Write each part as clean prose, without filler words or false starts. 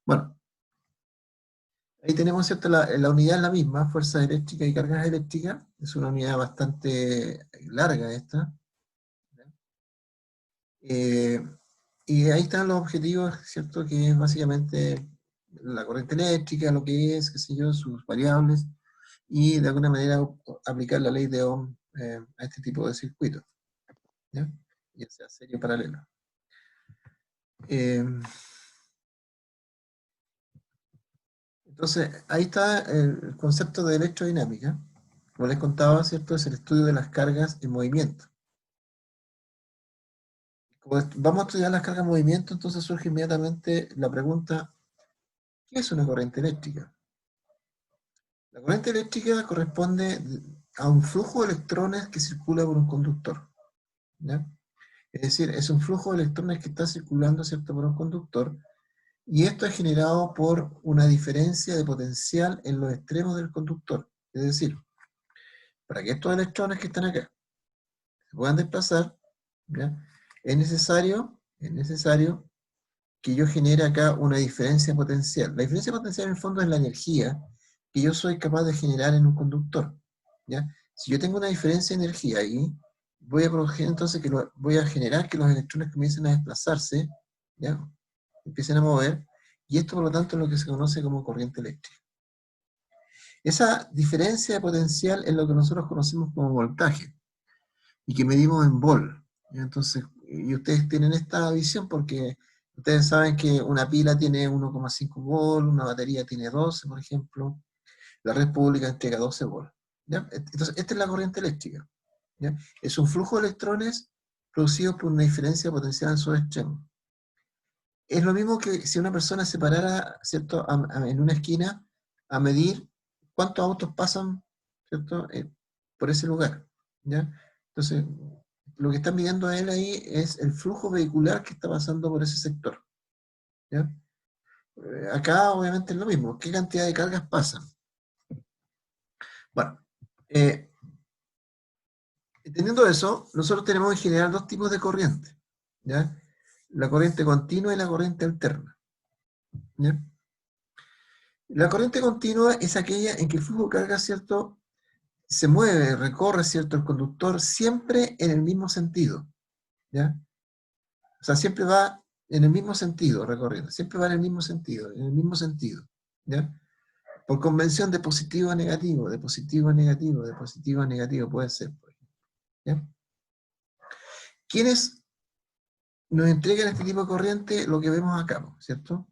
Bueno, ahí tenemos, ¿cierto? La unidad es la misma, fuerza eléctrica y cargas eléctricas. Es una unidad bastante larga esta. Eh, y ahí están los objetivos, ¿cierto? Que es básicamente la corriente eléctrica, lo que es, qué sé yo, sus variables, y de alguna manera aplicar la ley de Ohm a este tipo de circuitos, ¿ya? Ya sea serie o paralelo. Entonces, ahí está el concepto de electrodinámica. Como les contaba, ¿cierto? Es el estudio de las cargas en movimiento. Como vamos a estudiar las cargas en movimiento, entonces surge inmediatamente la pregunta, ¿qué es una corriente eléctrica? La corriente eléctrica corresponde a un flujo de electrones que circula por un conductor, ¿ya? Es decir, es un flujo de electrones que está circulando, ¿cierto?, por un conductor, y esto es generado por una diferencia de potencial en los extremos del conductor. Es decir, para que estos electrones que están acá se puedan desplazar, ¿ya?, es necesario que yo genere acá una diferencia potencial. La diferencia potencial en el fondo es la energía que yo soy capaz de generar en un conductor, ¿ya? Si yo tengo una diferencia de energía ahí, voy a producir entonces voy a generar que los electrones comiencen a desplazarse, ¿ya?, empiecen a mover, y esto por lo tanto es lo que se conoce como corriente eléctrica. Esa diferencia de potencial es lo que nosotros conocemos como voltaje, y que medimos en volt. Entonces, y ustedes tienen esta visión porque ustedes saben que una pila tiene 1,5 volt, una batería tiene 12, por ejemplo, la red pública entrega 12 volt, ¿ya? Entonces, esta es la corriente eléctrica, ¿ya? Es un flujo de electrones producido por una diferencia potencial en sus extremos. Es lo mismo que si una persona se parara, ¿cierto?, en una esquina a medir cuántos autos pasan, ¿cierto?, por ese lugar, ¿ya? Entonces, lo que está midiendo él ahí es el flujo vehicular que está pasando por ese sector, ¿ya? Acá obviamente es lo mismo, ¿qué cantidad de cargas pasan? Bueno, entendiendo eso, nosotros tenemos en general dos tipos de corriente, ¿ya? La corriente continua y la corriente alterna, ¿ya? La corriente continua es aquella en que el flujo de carga, ¿cierto?, se mueve, recorre, ¿cierto?, el conductor siempre en el mismo sentido, ¿ya? O sea, siempre va en el mismo sentido recorriendo, siempre va en el mismo sentido, ¿ya? Por convención de positivo a negativo, de positivo a negativo, de positivo a negativo, puede ser, por ejemplo, ¿ya? ¿Quiénes nos entregan este tipo de corriente? Lo que vemos acá, ¿cierto?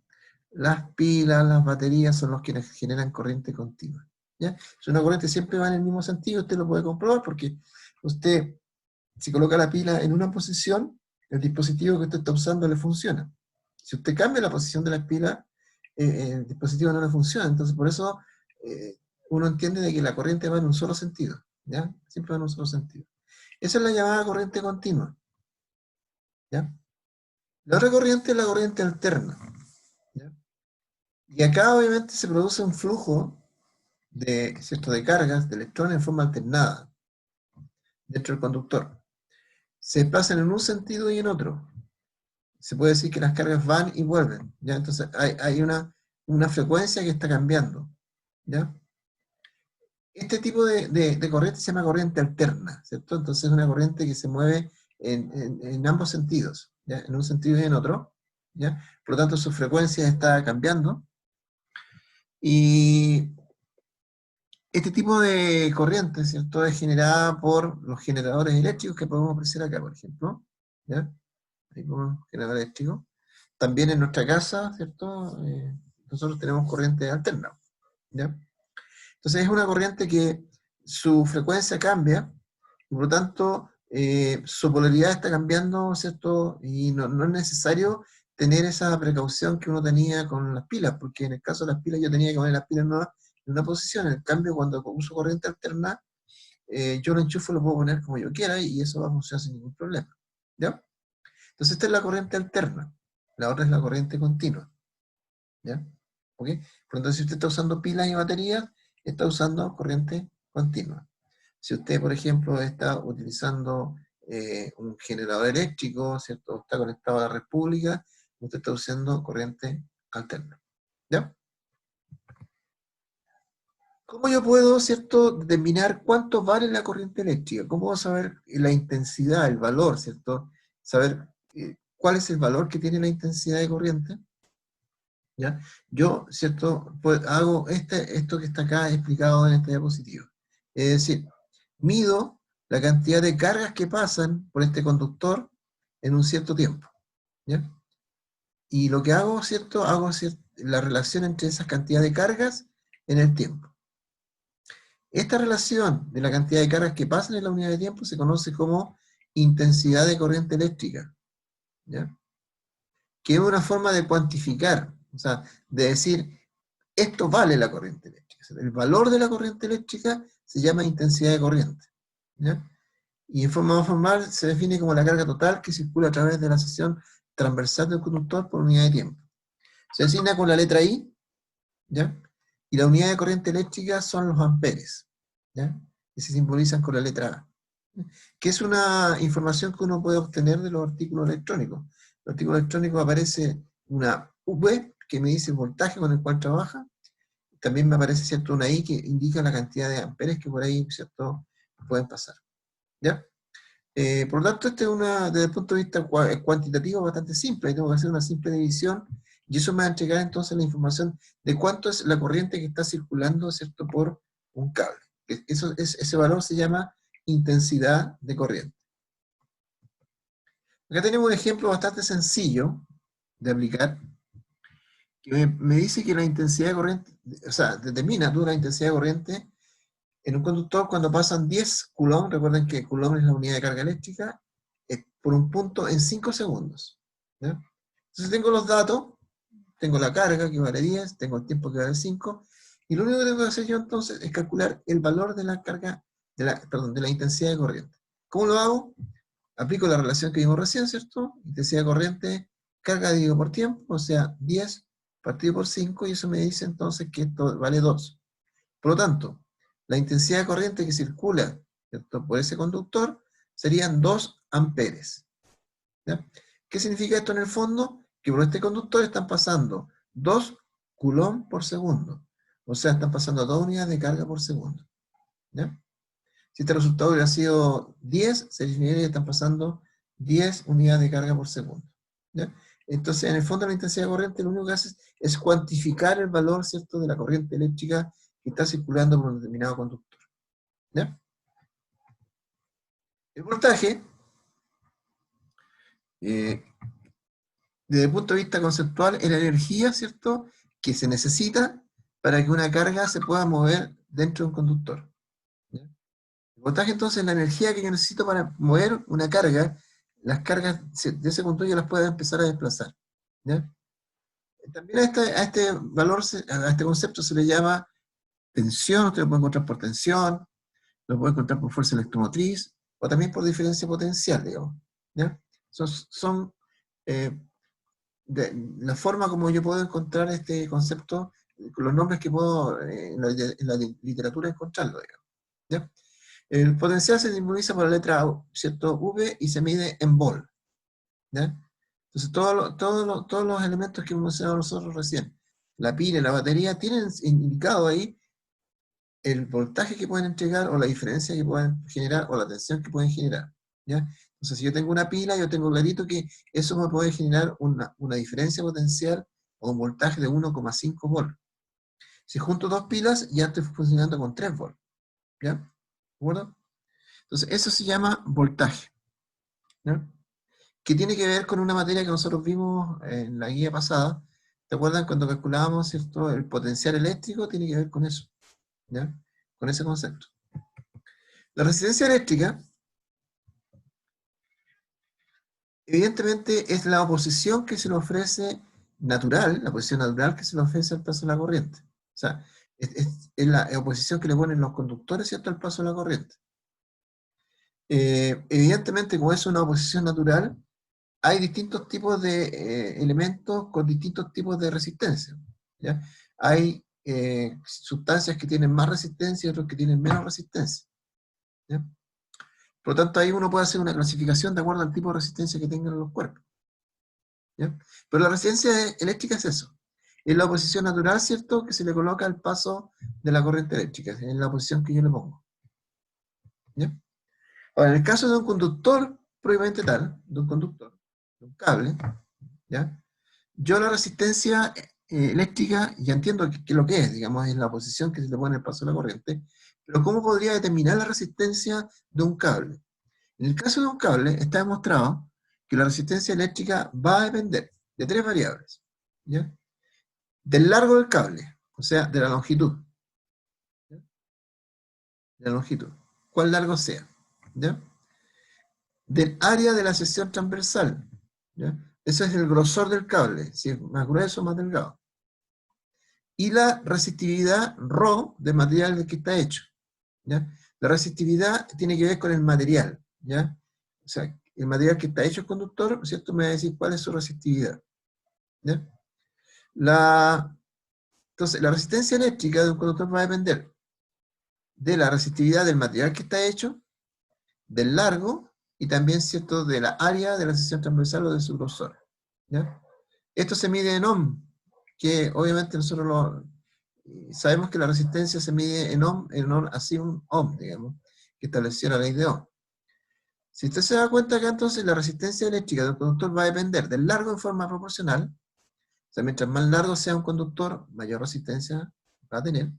Las pilas, las baterías son los que generan corriente continua, ¿ya? Si una corriente siempre va en el mismo sentido, usted lo puede comprobar porque usted, si coloca la pila en una posición, el dispositivo que usted está usando le funciona. Si usted cambia la posición de la pila, el dispositivo no le funciona. Entonces, por eso uno entiende de que la corriente va en un solo sentido, ¿ya? Siempre va en un solo sentido. Esa es la llamada corriente continua, ¿ya? La otra corriente es la corriente alterna, ¿ya? Y acá obviamente se produce un flujo de, ¿cierto?, de cargas, de electrones en forma alternada dentro del conductor. Se desplazan en un sentido y en otro. Se puede decir que las cargas van y vuelven, ¿ya? Entonces hay una frecuencia que está cambiando, ¿ya? Este tipo de corriente se llama corriente alterna, ¿cierto? Entonces es una corriente que se mueve en ambos sentidos, ¿ya? En un sentido y en otro, ¿ya? Por lo tanto su frecuencia está cambiando, y este tipo de corriente, ¿cierto?, es generada por los generadores eléctricos que podemos apreciar acá, por ejemplo, ¿ya? Ahí podemos generador eléctrico. También en nuestra casa, ¿cierto?, nosotros tenemos corriente alterna, ¿ya? Entonces es una corriente que su frecuencia cambia, y por lo tanto su polaridad está cambiando, ¿cierto? Y no es necesario tener esa precaución que uno tenía con las pilas, porque en el caso de las pilas yo tenía que poner las pilas en una posición. En cambio, cuando uso corriente alterna, yo lo enchufo, lo puedo poner como yo quiera, y eso va a funcionar sin ningún problema, ¿ya? Entonces esta es la corriente alterna, la otra es la corriente continua, ¿ya? ¿Ok? Por lo tanto, si usted está usando pilas y baterías, está usando corriente continua. Si usted, por ejemplo, está utilizando un generador eléctrico, ¿cierto?, está conectado a la red pública, usted está usando corriente alterna, ¿Ya? ¿Cómo yo puedo, cierto, determinar cuánto vale la corriente eléctrica? ¿Cómo puedo saber la intensidad, el valor, cierto? Saber cuál es el valor que tiene la intensidad de corriente. ¿Ya? Yo, cierto, pues hago esto que está acá explicado en esta diapositiva. Es decir, mido la cantidad de cargas que pasan por este conductor en un cierto tiempo. ¿Ya? Y lo que hago, ¿cierto? Hago la relación entre esas cantidades de cargas en el tiempo. Esta relación de la cantidad de cargas que pasan en la unidad de tiempo se conoce como intensidad de corriente eléctrica, ¿ya? Que es una forma de cuantificar, o sea, de decir, esto vale la corriente eléctrica. El valor de la corriente eléctrica se llama intensidad de corriente, ¿ya? Y en forma más formal se define como la carga total que circula a través de la sección transversal del conductor por unidad de tiempo. Se designa con la letra I, ¿ya? Y la unidad de corriente eléctrica son los amperes, ¿ya? Que se simbolizan con la letra A. Que es una información que uno puede obtener de los artículos electrónicos. En los artículos electrónicos aparece una V que me dice el voltaje con el cual trabaja. También me aparece, ¿cierto?, una I que indica la cantidad de amperes que por ahí, ¿cierto?, pueden pasar. ¿Ya? Por lo tanto, desde el punto de vista cuantitativo, bastante simple. Ahí tengo que hacer una simple división y eso me va a entregar entonces la información de cuánto es la corriente que está circulando, ¿cierto?, por un cable. Ese valor se llama intensidad de corriente. Acá tenemos un ejemplo bastante sencillo de aplicar, que me dice que la intensidad de corriente, o sea, determina tú la intensidad de corriente en un conductor cuando pasan 10 coulomb, recuerden que coulomb es la unidad de carga eléctrica, por un punto en 5 segundos. ¿Ya? Entonces tengo los datos, tengo la carga que vale 10, tengo el tiempo que vale 5, y lo único que tengo que hacer yo entonces es calcular el valor de la carga, de la intensidad de corriente. ¿Cómo lo hago? Aplico la relación que vimos recién, ¿cierto? Intensidad de corriente, carga dividido por tiempo, o sea, 10 partido por 5, y eso me dice entonces que esto vale 2. Por lo tanto, la intensidad de corriente que circula, ¿cierto?, por ese conductor serían 2 amperes. ¿Ya? ¿Qué significa esto en el fondo? Que por este conductor están pasando 2 coulomb por segundo. O sea, están pasando 2 unidades de carga por segundo. ¿Ya? Si este resultado hubiera sido 10, se significaría que están pasando 10 unidades de carga por segundo. ¿Ya? Entonces, en el fondo, la intensidad de corriente lo único que hace es cuantificar el valor, ¿cierto?, de la corriente eléctrica que está circulando por un determinado conductor. ¿Ya? El voltaje, desde el punto de vista conceptual, es la energía, ¿cierto?, que se necesita para que una carga se pueda mover dentro de un conductor. ¿Ya? El voltaje, entonces, es la energía que yo necesito para mover una carga. Las cargas de ese conductor yo las puedo empezar a desplazar. ¿Ya? También a este valor, a este concepto se le llama tensión. Usted lo puede encontrar por tensión, lo puede encontrar por fuerza electromotriz, o también por diferencia potencial, digamos. ¿Ya? Son la forma como yo puedo encontrar este concepto, con los nombres que puedo en la literatura encontrarlo, digamos. ¿Ya? El potencial se simboliza por la letra ¿cierto?, V, y se mide en volt. ¿Ya? Entonces todos los elementos que hemos mencionado nosotros recién, la pila y la batería, tienen indicado ahí el voltaje que pueden entregar, o la diferencia que pueden generar, o la tensión que pueden generar. ¿Ya? Entonces, si yo tengo una pila, yo tengo clarito que eso me puede generar una diferencia potencial o un voltaje de 1,5 volts. Si junto dos pilas, ya estoy funcionando con 3 volts. ¿Ya? ¿De acuerdo? Entonces, eso se llama voltaje. ¿Ya? Que tiene que ver con una materia que nosotros vimos en la guía pasada. ¿Te acuerdan cuando calculábamos, ¿cierto?, el potencial eléctrico? Tiene que ver con eso. ¿Ya? Con ese concepto. La resistencia eléctrica, evidentemente, es la oposición que se le ofrece natural, la oposición natural que se le ofrece al paso de la corriente. O sea, es la oposición que le ponen los conductores, ¿cierto?, al paso de la corriente. Evidentemente, como es una oposición natural, hay distintos tipos de elementos con distintos tipos de resistencia. ¿Ya? Hay sustancias que tienen más resistencia y otras que tienen menos resistencia. ¿Ya? Por lo tanto, ahí uno puede hacer una clasificación de acuerdo al tipo de resistencia que tengan los cuerpos. ¿Ya? Pero la resistencia eléctrica es eso. Es la oposición natural, ¿cierto?, que se le coloca al paso de la corriente eléctrica, es la oposición que yo le pongo. ¿Ya? Ahora, en el caso de un conductor propiamente tal, de un conductor, de un cable, ¿ya? Yo la resistencia eléctrica, ya entiendo que lo que es, digamos, es la oposición que se le pone al paso de la corriente, pero ¿cómo podría determinar la resistencia de un cable? En el caso de un cable, está demostrado que la resistencia eléctrica va a depender de tres variables, ¿ya? Del largo del cable, o sea, de la longitud, ¿ya? De la longitud, cuál largo sea, ¿ya? Del área de la sección transversal, ¿ya? Eso es el grosor del cable, si es más grueso o más delgado. Y la resistividad ρ del material del que está hecho, ¿ya? La resistividad tiene que ver con el material, ¿ya? O sea, el material que está hecho el conductor, ¿cierto?, me va a decir cuál es su resistividad, ¿ya? Entonces, la resistencia eléctrica de un conductor va a depender de la resistividad del material que está hecho, del largo, y también, ¿cierto?, de la área de la sección transversal o de su grosor, ¿ya? Esto se mide en ohm, que obviamente nosotros sabemos que la resistencia se mide en ohm, así un ohm, digamos, que estableció la ley de Ohm. Si usted se da cuenta que entonces la resistencia eléctrica del conductor va a depender del largo en forma proporcional, o sea, mientras más largo sea un conductor, mayor resistencia va a tener,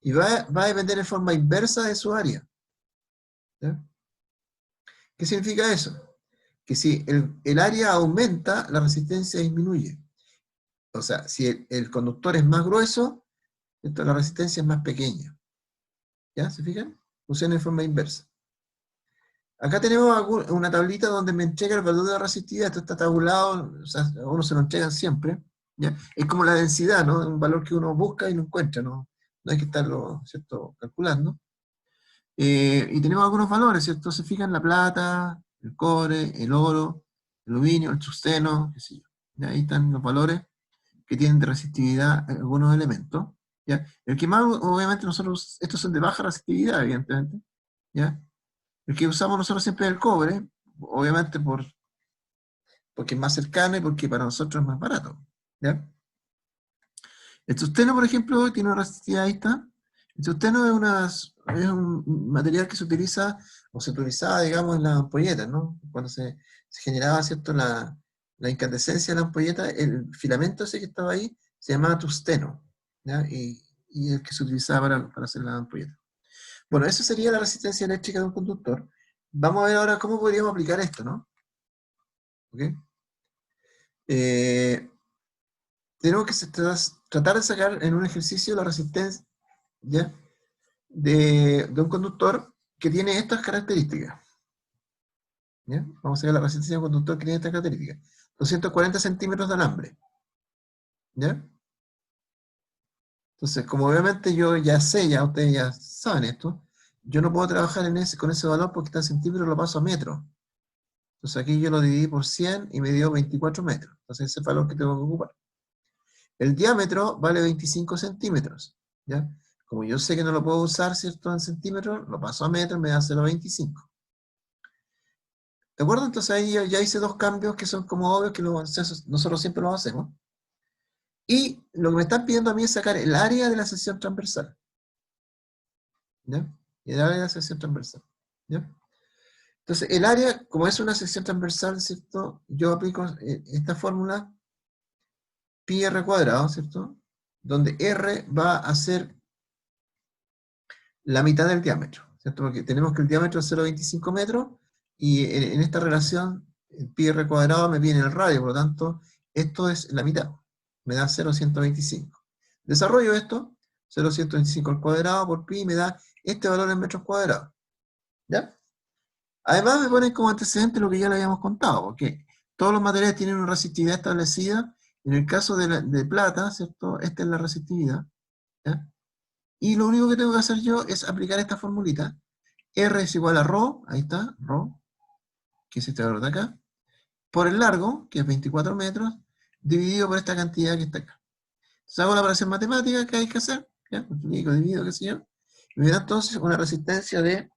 y va a depender en forma inversa de su área, ¿ya? ¿Qué significa eso? Que si el área aumenta, la resistencia disminuye. O sea, si el conductor es más grueso, entonces la resistencia es más pequeña. ¿Ya? ¿Se fijan? Funciona en forma inversa. Acá tenemos una tablita donde me entrega el valor de la resistividad. Esto está tabulado, o sea, a uno se lo entregan siempre, ¿ya? Es como la densidad, ¿no? Un valor que uno busca y no encuentra, ¿no? No hay que estarlo, ¿cierto?, calculando. Y tenemos algunos valores, ¿cierto? Se fijan la plata, el cobre, el oro, el aluminio, el tungsteno, qué sé yo. ¿Ya? Ahí están los valores que tienen de resistividad algunos elementos, ¿ya? El que más, obviamente, nosotros, estos son de baja resistividad, evidentemente, ¿ya? El que usamos nosotros siempre es el cobre, obviamente porque es más cercano y porque para nosotros es más barato, ¿ya? El tungsteno, por ejemplo, tiene una resistividad, ahí está. El tungsteno es un material que se utiliza, o se utilizaba, digamos, en las ampolletas, ¿no? Cuando se generaba, ¿cierto?, la incandescencia de la ampolleta, el filamento ese que estaba ahí se llamaba tungsteno, ¿ya? Y el que se utilizaba para hacer la ampolleta. Bueno, eso sería la resistencia eléctrica de un conductor. Vamos a ver ahora cómo podríamos aplicar esto, ¿no? ¿Ok? Tenemos que tratar de sacar en un ejercicio la resistencia, ¿ya?, de un conductor que tiene estas características, ¿ya? Vamos a ver la resistencia de un conductor que tiene estas características. 240 centímetros de alambre, ¿ya? Entonces, como obviamente yo ya sé, ya ustedes ya saben esto, yo no puedo trabajar con ese valor porque está en centímetros, lo paso a metros. Entonces aquí yo lo dividí por 100 y me dio 24 metros. Entonces ese es el valor que tengo que ocupar. El diámetro vale 25 centímetros, ¿ya? Como yo sé que no lo puedo usar, ¿cierto?, en centímetros, lo paso a metros, me da 0,25. ¿De acuerdo? Entonces ahí ya hice dos cambios que son como obvios, que nosotros siempre los hacemos. Y lo que me están pidiendo a mí es sacar el área de la sección transversal, ¿ya? El área de la sección transversal, ¿ya? Entonces, el área, como es una sección transversal, ¿cierto?, yo aplico esta fórmula, pi r cuadrado, ¿cierto?, donde r va a ser la mitad del diámetro, ¿cierto? Porque tenemos que el diámetro es 0,25 metros, y en esta relación, el pi r cuadrado me viene el radio, por lo tanto, esto es la mitad, me da 0,125. Desarrollo esto, 0,125 al cuadrado por pi, me da este valor en metros cuadrados, ¿ya? Además me ponen como antecedente lo que ya le habíamos contado, porque todos los materiales tienen una resistividad establecida. En el caso de plata, ¿cierto?, esta es la resistividad, ¿ya? Y lo único que tengo que hacer yo es aplicar esta formulita. R es igual a ρ, ahí está, ρ, que es este valor de acá, por el largo, que es 24 metros, dividido por esta cantidad que está acá. Entonces hago la operación matemática que hay que hacer, ¿ya? Multiplico, divido, qué sé yo, y me da entonces una resistencia de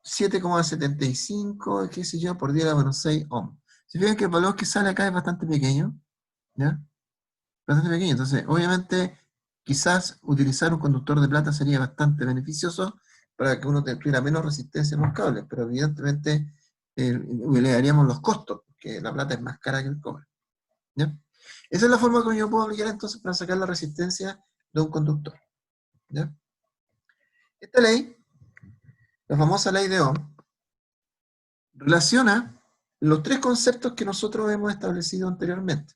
7,75, qué sé yo, por 10 a la menos 6 ohm. Se fijan que el valor que sale acá es bastante pequeño, ¿ya? bastante pequeño. Entonces, obviamente, quizás utilizar un conductor de plata sería bastante beneficioso para que uno tuviera menos resistencia en los cables, pero evidentemente le daríamos los costos, porque la plata es más cara que el cobre. ¿Ya? Esa es la forma como yo puedo aplicar entonces para sacar la resistencia de un conductor. ¿Ya? Esta ley, la famosa ley de Ohm, relaciona los tres conceptos que nosotros hemos establecido anteriormente.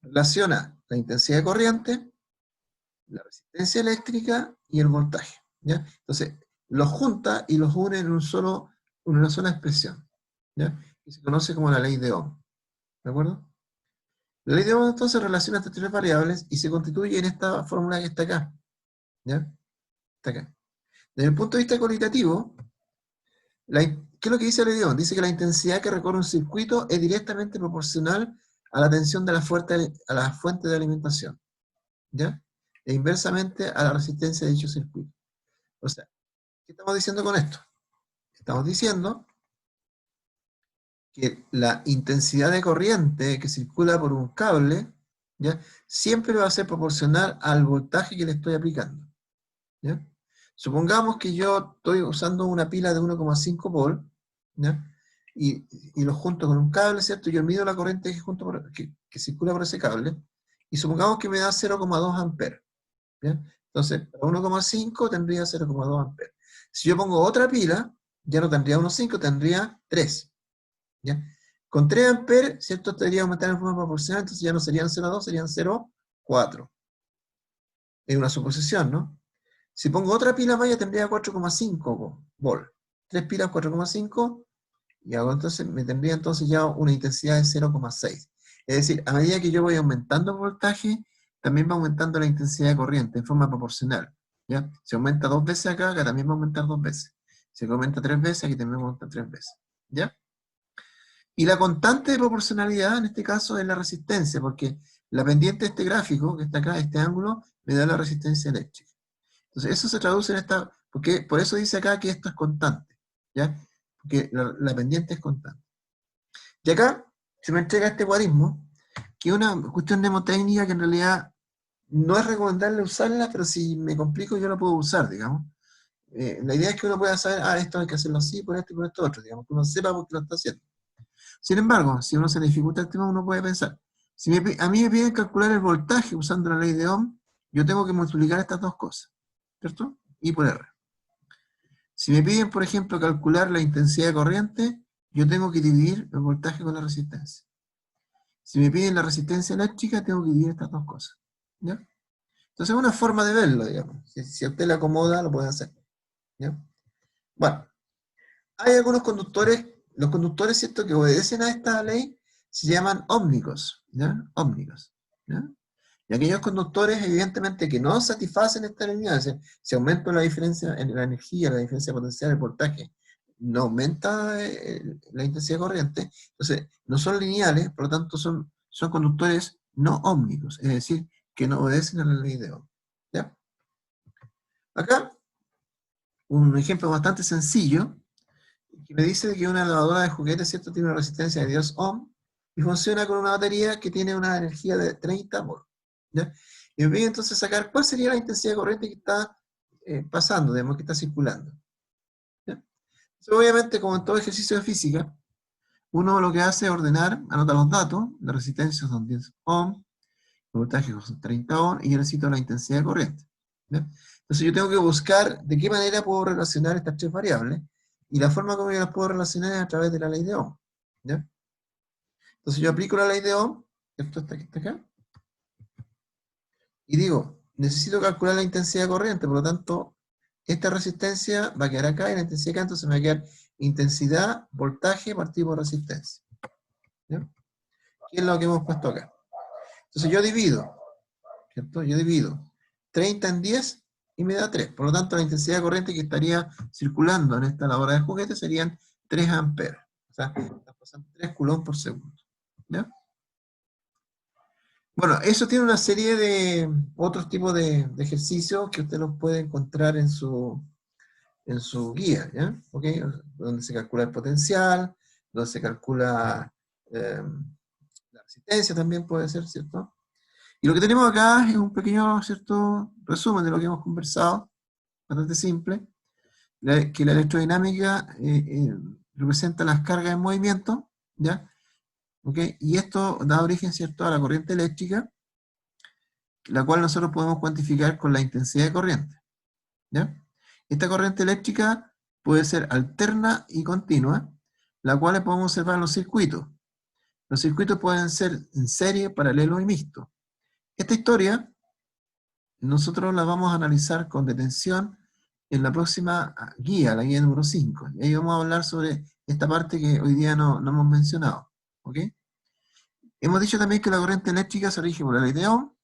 Relaciona la intensidad de corriente, la resistencia eléctrica y el voltaje. ¿Ya? Entonces, los junta y los une en una sola expresión, ¿ya? Que se conoce como la ley de Ohm. ¿De acuerdo? La ley de Ohm entonces relaciona estas tres variables y se constituye en esta fórmula que está acá. ¿Ya? Está acá. Desde el punto de vista cualitativo, ¿qué es lo que dice la ley de Ohm? Dice que la intensidad que recorre un circuito es directamente proporcional a la tensión de a la fuente de alimentación. ¿Ya? E inversamente a la resistencia de dicho circuito. O sea, ¿qué estamos diciendo con esto? Estamos diciendo que la intensidad de corriente que circula por un cable, ¿ya? Siempre va a ser proporcional al voltaje que le estoy aplicando. ¿Ya? Supongamos que yo estoy usando una pila de 1,5 volt, ¿ya? Y lo junto con un cable, ¿cierto? Yo mido la corriente que circula por ese cable, y supongamos que me da 0,2 amperes. ¿Ya? Entonces, para 1,5 tendría 0,2 amperes. Si yo pongo otra pila, ya no tendría 1,5, tendría 3. ¿Ya? Con 3 amperes, ¿cierto? Debería aumentar en forma proporcional, entonces ya no serían 0,2, serían 0,4. Es una suposición, ¿no? Si pongo otra pila más, ya tendría 4,5 volt. 3 pilas, 4,5, y entonces me tendría entonces ya una intensidad de 0,6. Es decir, a medida que yo voy aumentando el voltaje, también va aumentando la intensidad de corriente en forma proporcional. ¿Ya? Si aumenta 2 veces acá, acá también va a aumentar 2 veces. Si aumenta 3 veces, aquí también va a aumentar 3 veces. ¿Ya? Y la constante de proporcionalidad en este caso es la resistencia, porque la pendiente de este gráfico, que está acá, este ángulo, me da la resistencia eléctrica. Entonces, eso se traduce en esta, porque por eso dice acá que esto es constante, ¿ya? Porque la pendiente es constante. Y acá se me entrega este guarismo, que es una cuestión mnemotécnica que en realidad no es recomendable usarla, pero si me complico yo la puedo usar, digamos. La idea es que uno pueda saber, esto hay que hacerlo así, por esto y por esto otro, digamos, que uno sepa por qué lo está haciendo. Sin embargo, si uno se le dificulta el tema, uno puede pensar, si a mí me piden calcular el voltaje usando la ley de Ohm, yo tengo que multiplicar estas dos cosas, ¿cierto? I por R. Si me piden, por ejemplo, calcular la intensidad de corriente, yo tengo que dividir el voltaje con la resistencia. Si me piden la resistencia eléctrica, tengo que dividir estas dos cosas. ¿Ya? Entonces es una forma de verlo, digamos. Si a usted le acomoda, lo puede hacer. ¿Ya? Bueno, hay algunos conductores, los conductores, ¿cierto?, que obedecen a esta ley, se llaman ómnicos. ¿Ya? Ómnicos. ¿Ya? Y aquellos conductores, evidentemente, que no satisfacen esta ley, es decir, si aumento la diferencia en la energía, la diferencia potencial del voltaje, no aumenta la intensidad corriente, entonces no son lineales, por lo tanto son conductores no ómnicos, es decir, que no obedecen a la ley de Ohm. ¿Ya? Acá, un ejemplo bastante sencillo, que me dice que una lavadora de juguetes, ¿cierto?, tiene una resistencia de 10 ohm y funciona con una batería que tiene una energía de 30 volts. ¿Ya? Y me pide entonces sacar cuál sería la intensidad de corriente que está pasando, digamos, que está circulando. ¿Ya? Entonces, obviamente, como en todo ejercicio de física, uno lo que hace es ordenar, anota los datos, la resistencia son 10 ohm, el voltaje son 30 ohm, y yo necesito la intensidad de corriente. ¿Ya? Entonces yo tengo que buscar de qué manera puedo relacionar estas tres variables, y la forma como yo las puedo relacionar es a través de la ley de Ohm. ¿Ya? Entonces yo aplico la ley de Ohm, esto está acá, y digo, necesito calcular la intensidad de corriente, por lo tanto, esta resistencia va a quedar acá, y la intensidad acá, entonces me va a quedar intensidad, voltaje, partido por resistencia. ¿Ya? ¿Qué es lo que hemos puesto acá? Entonces yo divido, ¿cierto? Yo divido 30 en 10 y me da 3. Por lo tanto, la intensidad de corriente que estaría circulando en esta lavadora de juguetes serían 3 amperes. O sea, está pasando 3 coulombs por segundo. ¿Ya? Bueno, eso tiene una serie de otros tipos de ejercicios que usted los puede encontrar en su guía, ¿ya? ¿Ok? Donde se calcula el potencial, donde se calcula la resistencia también puede ser, ¿cierto? Y lo que tenemos acá es un pequeño, ¿cierto?, resumen de lo que hemos conversado, bastante simple, que la electrodinámica representa las cargas en movimiento, ¿ya? ¿Ok? Y esto da origen, ¿cierto?, a la corriente eléctrica, la cual nosotros podemos cuantificar con la intensidad de corriente, ¿ya? Esta corriente eléctrica puede ser alterna y continua, la cual podemos observar en los circuitos. Los circuitos pueden ser en serie, paralelo y mixto. Esta historia nosotros la vamos a analizar con detención en la próxima guía, la guía número 5. Y ahí vamos a hablar sobre esta parte que hoy día no hemos mencionado. ¿Ok? Hemos dicho también que la corriente eléctrica se rige por la ley de Ohm,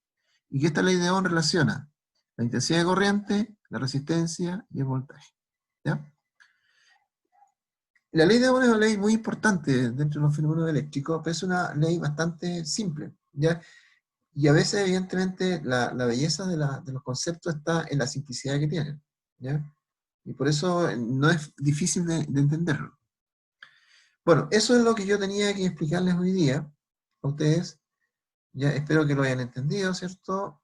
y que esta ley de Ohm relaciona la intensidad de corriente, la resistencia y el voltaje. ¿Ya? La ley de Ohm es una ley muy importante dentro de los fenómenos eléctricos, pero es una ley bastante simple, ¿ya? Y a veces, evidentemente, la belleza de los conceptos está en la simplicidad que tienen, ¿ya? Y por eso no es difícil de entenderlo. Bueno, eso es lo que yo tenía que explicarles hoy día a ustedes. Ya espero que lo hayan entendido, ¿cierto?